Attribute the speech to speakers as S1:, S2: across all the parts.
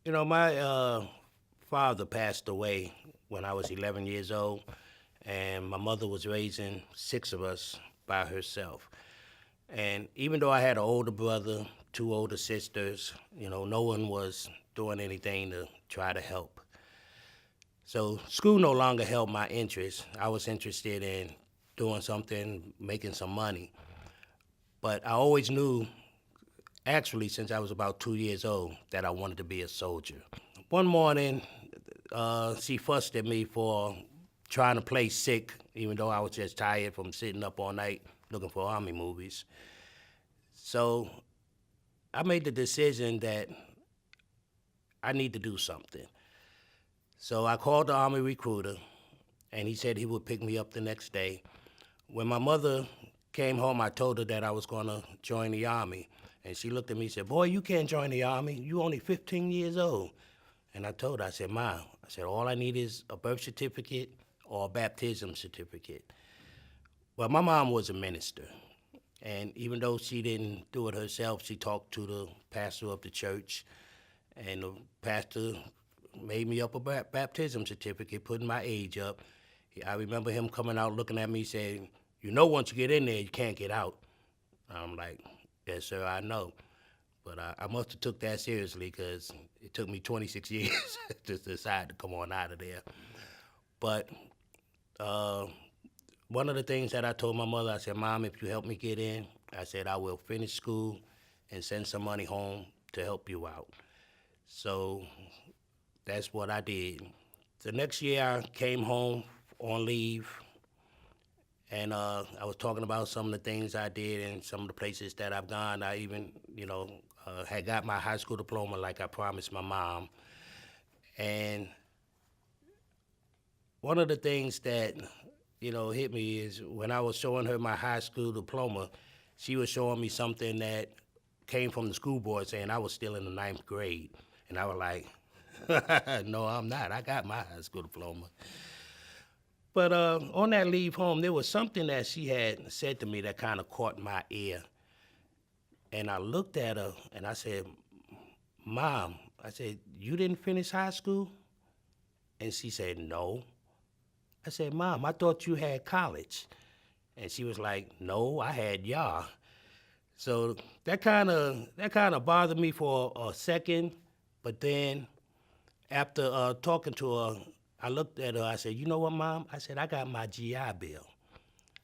S1: My father passed away when I was 11 years old, and my mother was raising six of us by herself. And even though I had an older brother, two older sisters, no one was doing anything to try to help. So school no longer held my interest. I was interested in doing something, making some money. But I always knew, actually, since I was about 2 years old, that I wanted to be a soldier. One morning, she fussed at me for trying to play sick, even though I was just tired from sitting up all night looking for Army movies. So I made the decision that I need to do something. So I called the Army recruiter, and he said he would pick me up the next day. When my mother came home, I told her that I was going to join the Army. And she looked at me and said, "Boy, you can't join the Army. You only 15 years old." And I told her, I said, "Ma," I said, "all I need is a birth certificate or a baptism certificate." Well, my mom was a minister. And even though she didn't do it herself, she talked to the pastor of the church. And the pastor made me up a baptism certificate, putting my age up. I remember him coming out looking at me saying, "Once you get in there, you can't get out." I'm like, "Yes, sir, I know." But I must have took that seriously because it took me 26 years to decide to come on out of there. But uh, one of the things that I told my mother, I said, "Mom, if you help me get in," I said, "I will finish school and send some money home to help you out." So that's what I did. The next year, I came home on leave, and I was talking about some of the things I did and some of the places that I've gone. I even, had got my high school diploma like I promised my mom. And one of the things that, hit me is when I was showing her my high school diploma, she was showing me something that came from the school board saying I was still in the ninth grade. And I was like, "No, I'm not. I got my high school diploma." But on that leave home, there was something that she had said to me that kind of caught my ear. And I looked at her and I said, "Mom," I said, "you didn't finish high school?" And she said, "No." I said, "Mom, I thought you had college." And she was like, "No, I had y'all." So that kind of bothered me for a second, but then after talking to her, I looked at her. I said, "You know what, Mom?" I said, "I got my GI Bill."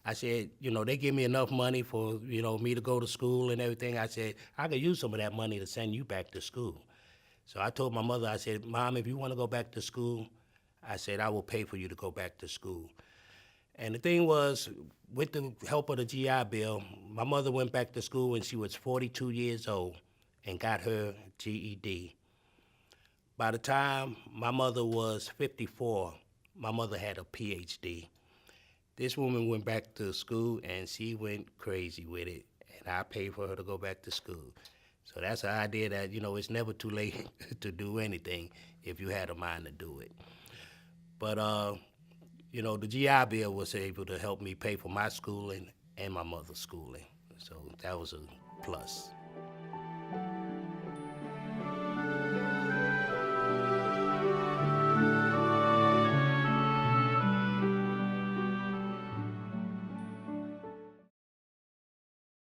S1: I said, "They give me enough money for, me to go to school and everything." I said, "I could use some of that money to send you back to school." So I told my mother, I said, "Mom, if you want to go back to school," I said, "I will pay for you to go back to school." And the thing was, with the help of the GI Bill, my mother went back to school when she was 42 years old and got her GED. By the time my mother was 54, my mother had a PhD. This woman went back to school and she went crazy with it, and I paid for her to go back to school. So that's the idea that, it's never too late to do anything if you had a mind to do it. But, the GI Bill was able to help me pay for my schooling and my mother's schooling. So that was a plus.